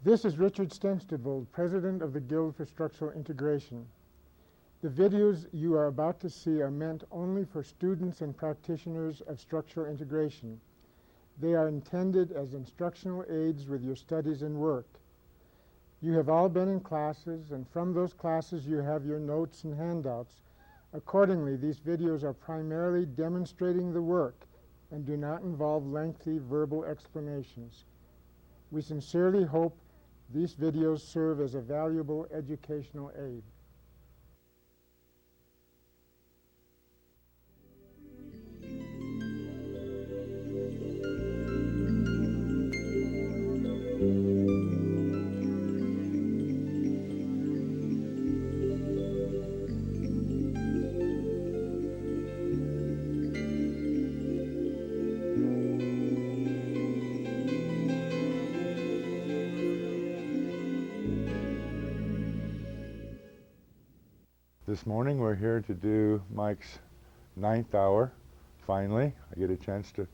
This is Richard Stenstadvold, President of the Guild for Structural Integration. The videos you are about to see are meant only for students and practitioners of structural integration. They are intended as instructional aids with your studies and work. You have all been in classes, and from those classes you have your notes and handouts. Accordingly, these videos are primarily demonstrating the work and do not involve lengthy verbal explanations. We sincerely hope these videos serve as a valuable educational aid. This morning we're here to do Mike's 9th hour. Finally, I get a chance to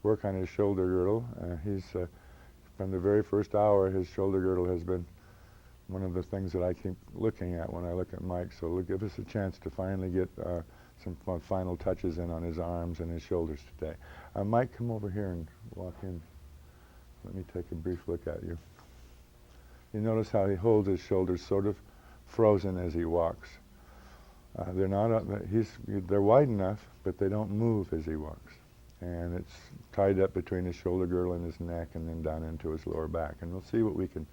work on his shoulder girdle. From the very first hour, his shoulder girdle has been one of the things that I keep looking at when I look at Mike. So it'll give us a chance to finally get some final touches in on his arms and his shoulders today. Mike, come over here and walk in. Let me take a brief look at you. You notice how he holds his shoulders sort of frozen as he walks. They're wide enough, but they don't move as he walks. And it's tied up between his shoulder girdle and his neck and then down into his lower back. And we'll see what we can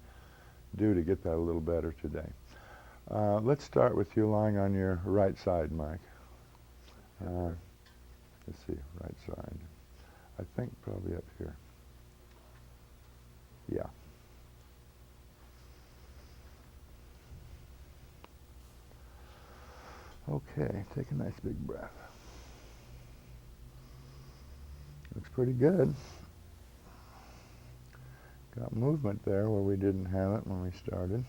do to get that a little better today. Let's start with you lying on your right side, Mike. Let's see, right side. I think probably up here. Yeah. Okay, take a nice big breath. Looks pretty good. Got movement there where we didn't have it when we started.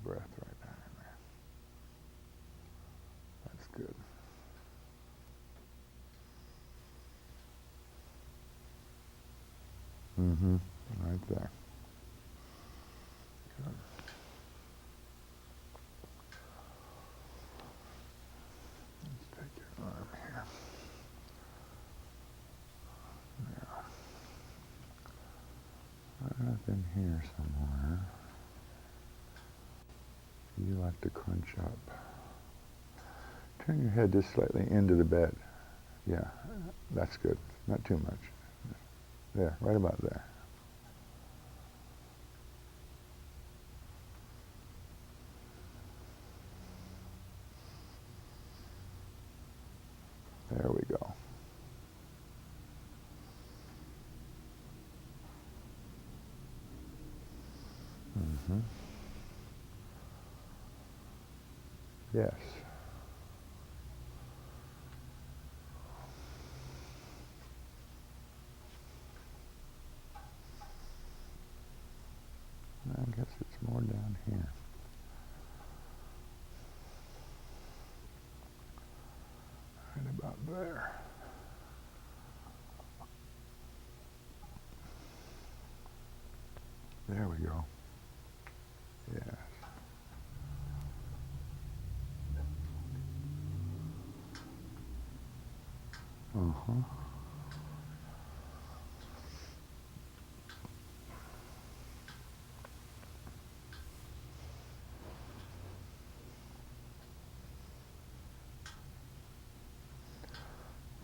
Breath right down in there. That's good. Right there. Good. Let's take your arm here. Now, up in here somewhere. You like to crunch up. Turn your head just slightly into the bed. Yeah, that's good. Not too much. There, right about there. There we go. Yes. I guess it's more down here. Right about there. There we go. Yes.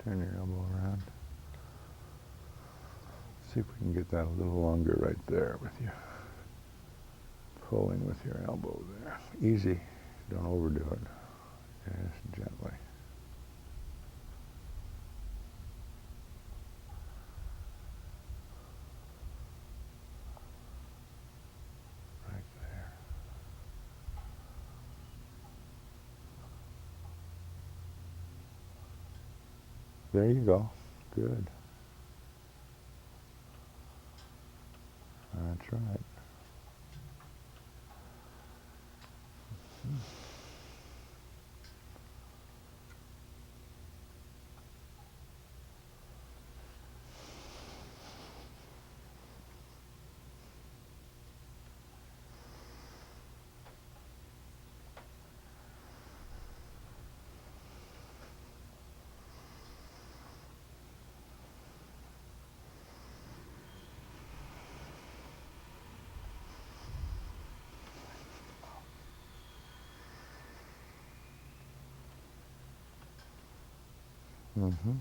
Turn your elbow around. See if we can get that a little longer right there with you. Pulling with your elbow there. Easy. Don't overdo it. Yes, gently. There you go. Good. That's right. Mm-hmm.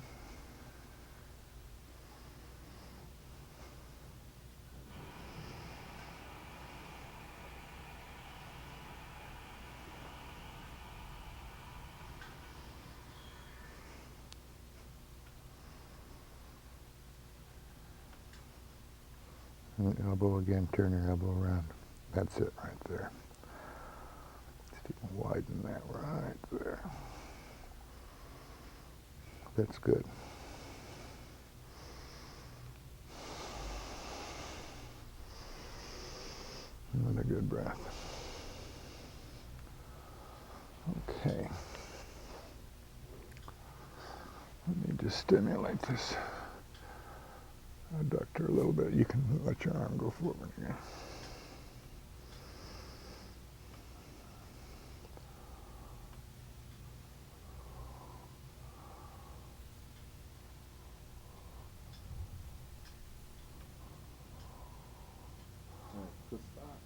And elbow again, turn your elbow around. That's it right there. Just even widen that right there. That's good. And a good breath. Okay. Let me just stimulate this adductor a little bit. You can let your arm go forward again. That's the spot.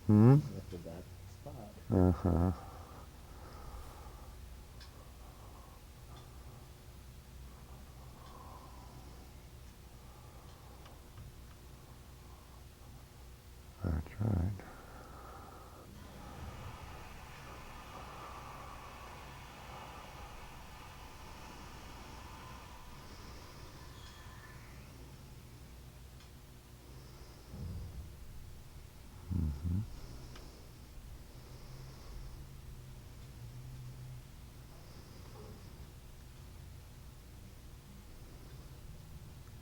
Hmm? That's the back spot. Uh-huh. That's right. Mm-hmm.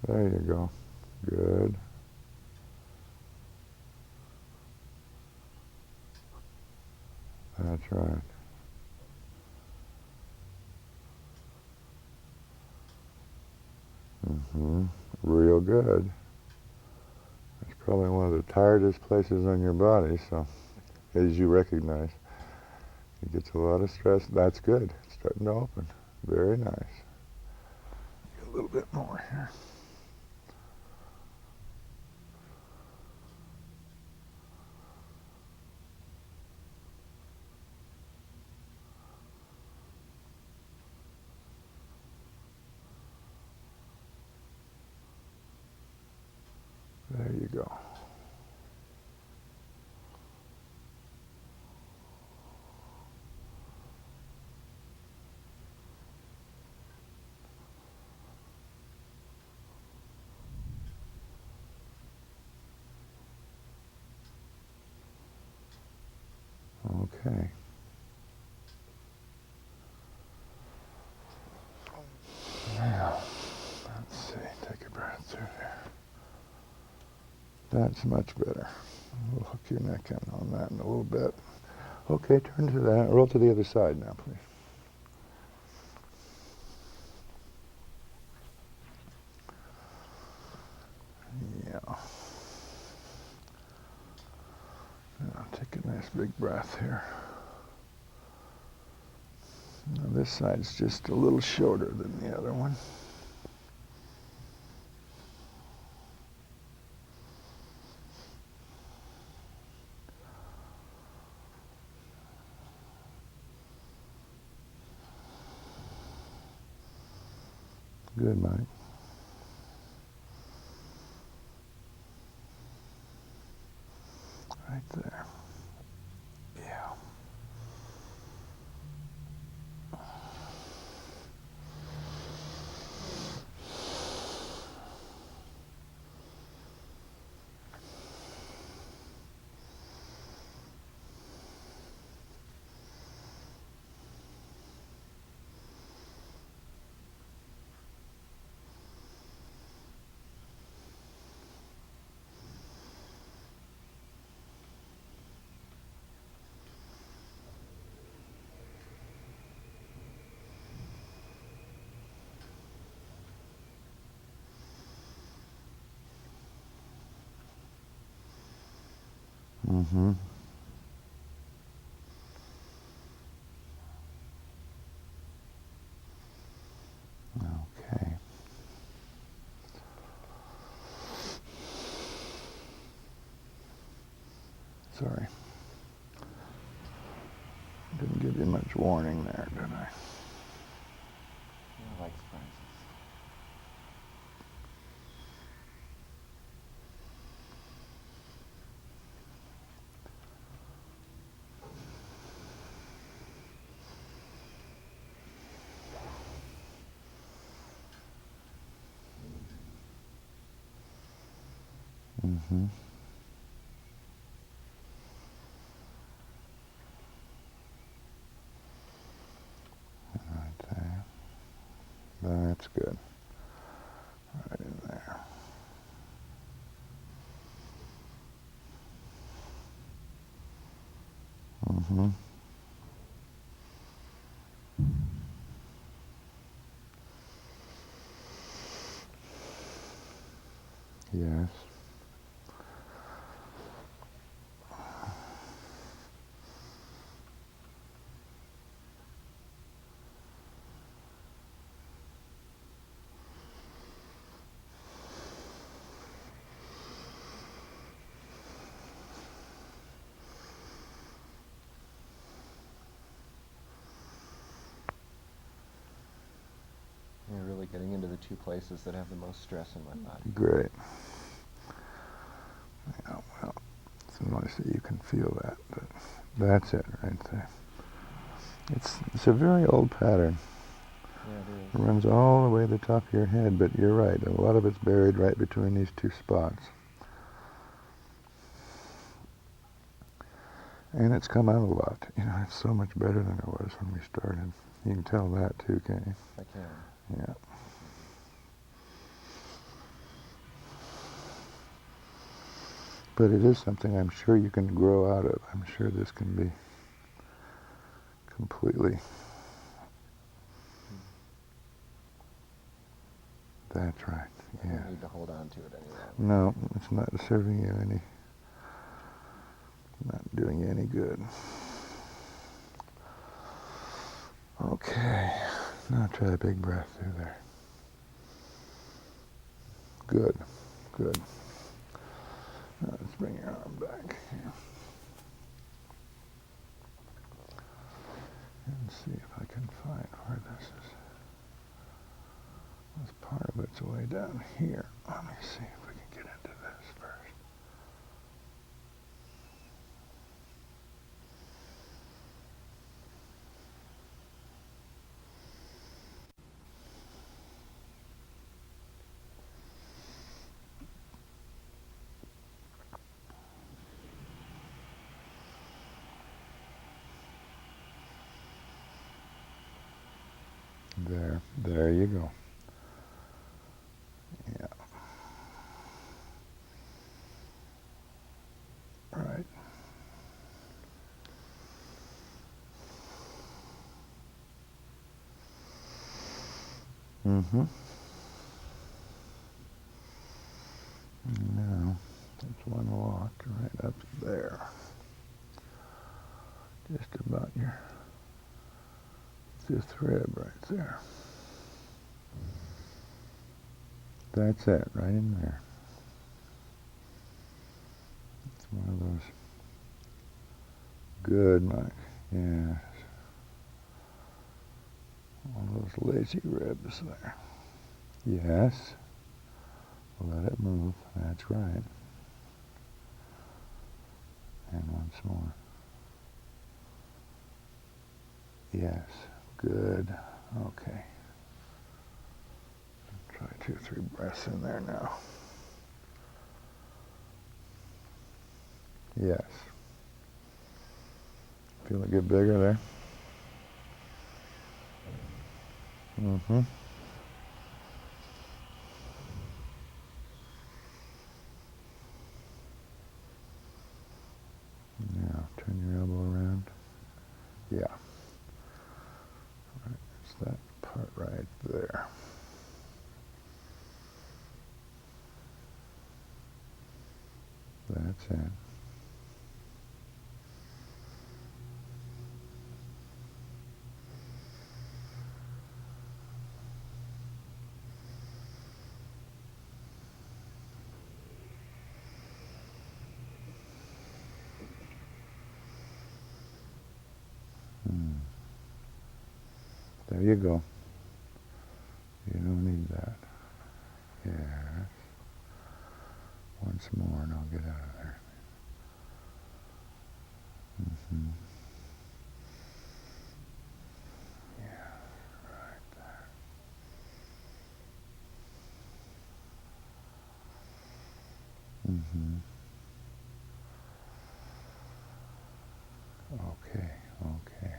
There you go. Good. That's right. Mm-hmm. Real good. It's probably one of the tiredest places on your body, so as you recognize, it gets a lot of stress. That's good. It's starting to open. Very nice. A little bit more here. There you go. Okay. Now, let's see. Take a breath through there. That's much better. We'll hook your neck in on that in a little bit. Okay, turn to that. Roll to the other side now, please. Yeah. Now take a nice big breath here. Now this side's just a little shorter than the other one. Good, Mike. Right there. Yeah. Mm-hmm. Okay. Sorry. Didn't give you much warning there, did I? I like surprises. Mm-hmm. Right there. That's good. Right in there. Mm-hmm. Yes. You're really getting into the two places that have the most stress in my body. Great. Yeah, well, it's nice that you can feel that, but that's it right there. It's a very old pattern. Yeah, it It is. runs all the way to the top of your head, but you're right, a lot of it's buried right between these two spots. And it's come out a lot. You know, it's so much better than it was when we started. You can tell that too, can't you? I can. Yeah. But it is something I'm sure you can grow out of. I'm sure this can be completely. That's right. I Yeah. don't need to hold on to it any longer. No, it's not serving you any. Not doing you any good. Okay. Now try a big breath through there. Good. Good. Now let's bring your arm back here. And see if I can find where this is. This part of it's way down here. Let me see if we can get into this first. There you go. Yeah. Right. Mm-hmm. Now, there's one locked right up there. Just about your fifth rib right there. That's it, right in there. It's one of those good, Mike. Yes. One of those lazy ribs there. Yes. Let it move. That's right. And once more. Yes. Good. Okay. Try 2 or 3 breaths in there now. Yes. Feel it get bigger there? Mm-hmm. Now, turn your elbow around. Yeah. Right. It's that part right there. That's it. There you go. You don't need that. Yes. Once more and I'll get out of there. Mm-hmm. Yeah, right there. Mm-hmm. Okay, okay.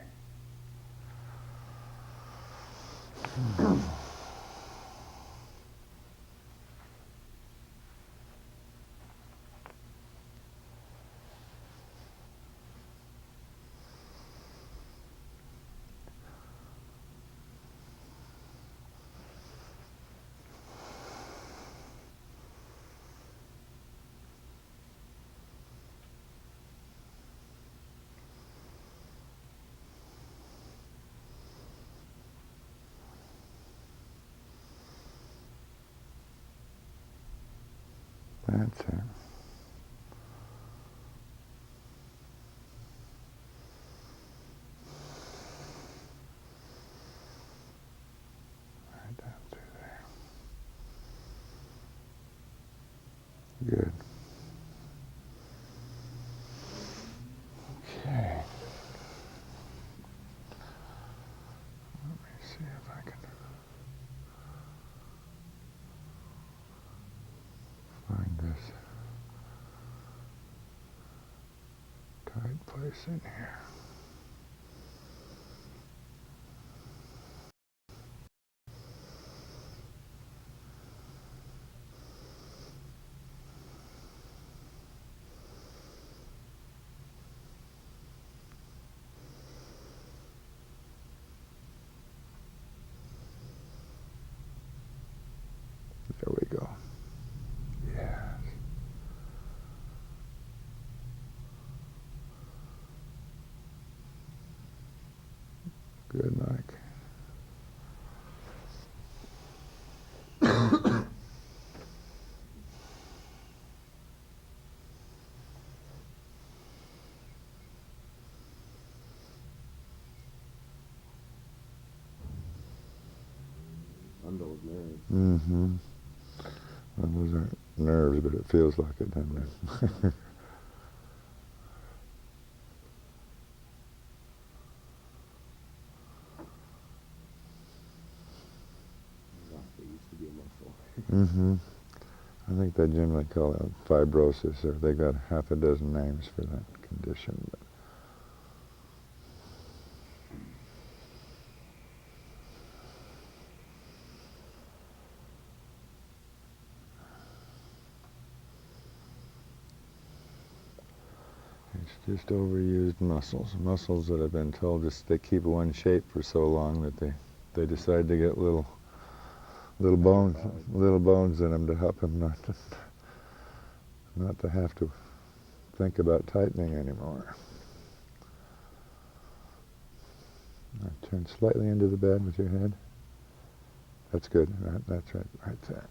That's it. Right down through there. Good. Okay. Let me see if I can find this tight place in here. There we go. Yes. Good, Mike. Bundle of nerves. Mm-hmm. Well, those aren't nerves, but it feels like it, doesn't it? They used to be a muscle. Mm-hmm. I think they generally call it fibrosis, or they got half a dozen names for that condition. But it's just overused muscles. Muscles that have been told just they keep one shape for so long that they decide to get little bones in them to help them not to have to think about tightening anymore. Now turn slightly into the bed with your head. That's good. That's right. Right there.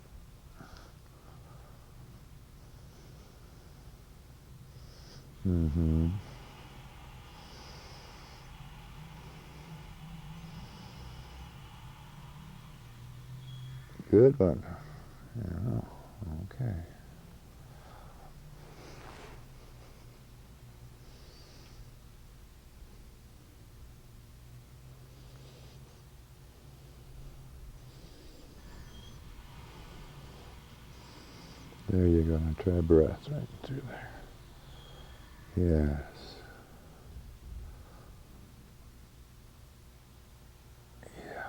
Mm-hmm. Good one. Yeah. Okay. There you go. Now try breath right through there. Yes. Yeah.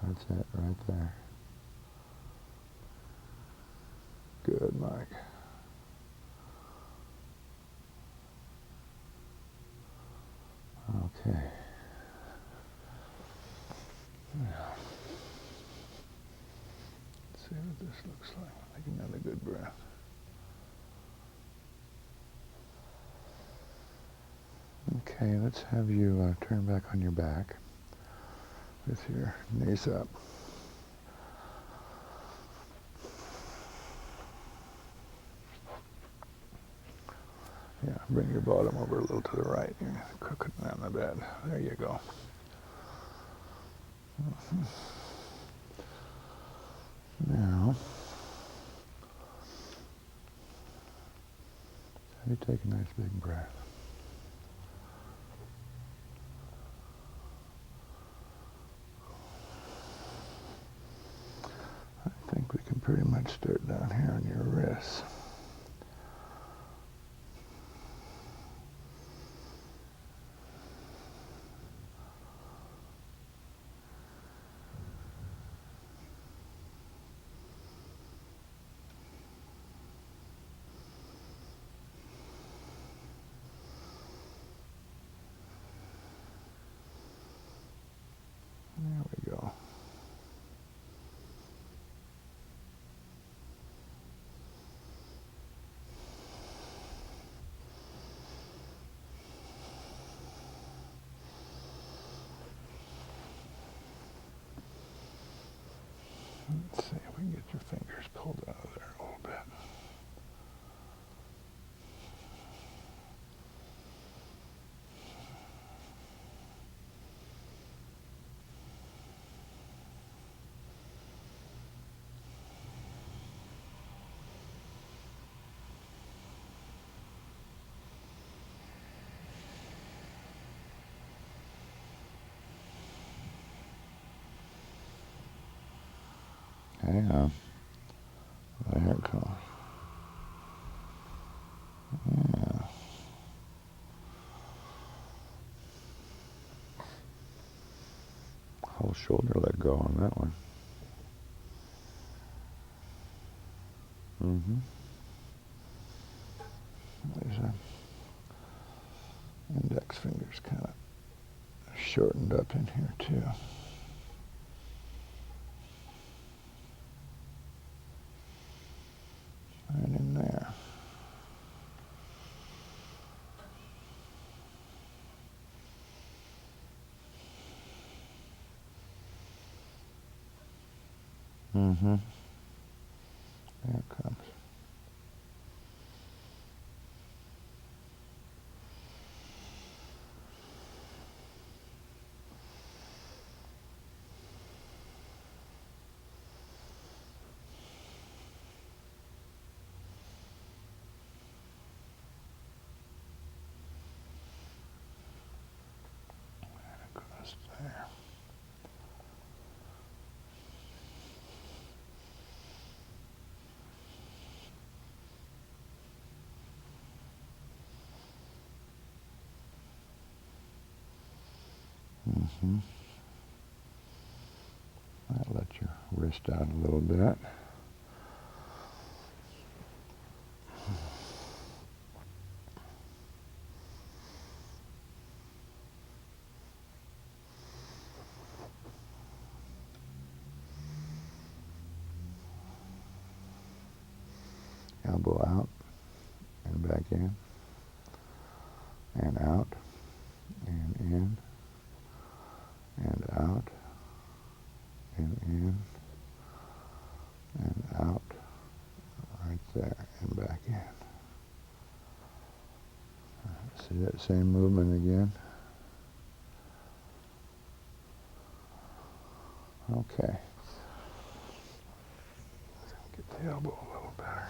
That's it right there. Good, Mike. Okay. Now, let's see what this looks like. Take another good breath. Okay, let's have you turn back on your back with your knees up. Yeah, bring your bottom over a little to the right. You're crooked on the bed. There you go. Now, you take a nice big breath. I think we can pretty much start down here on your wrists. There we go. Let's see if we can get your fingers pulled out of there a little bit. Hang on. There it comes. Yeah. Whole shoulder let go on that one. Mm-hmm. There's a index finger's kind of shortened up in here too. Right in there. Mm-hmm. There it comes. There. Mm-hmm. Might let your wrist out a little bit. Elbow out and back in and out and in and out and in and out, right there and back in. See that same movement again? Okay. Get the elbow a little better.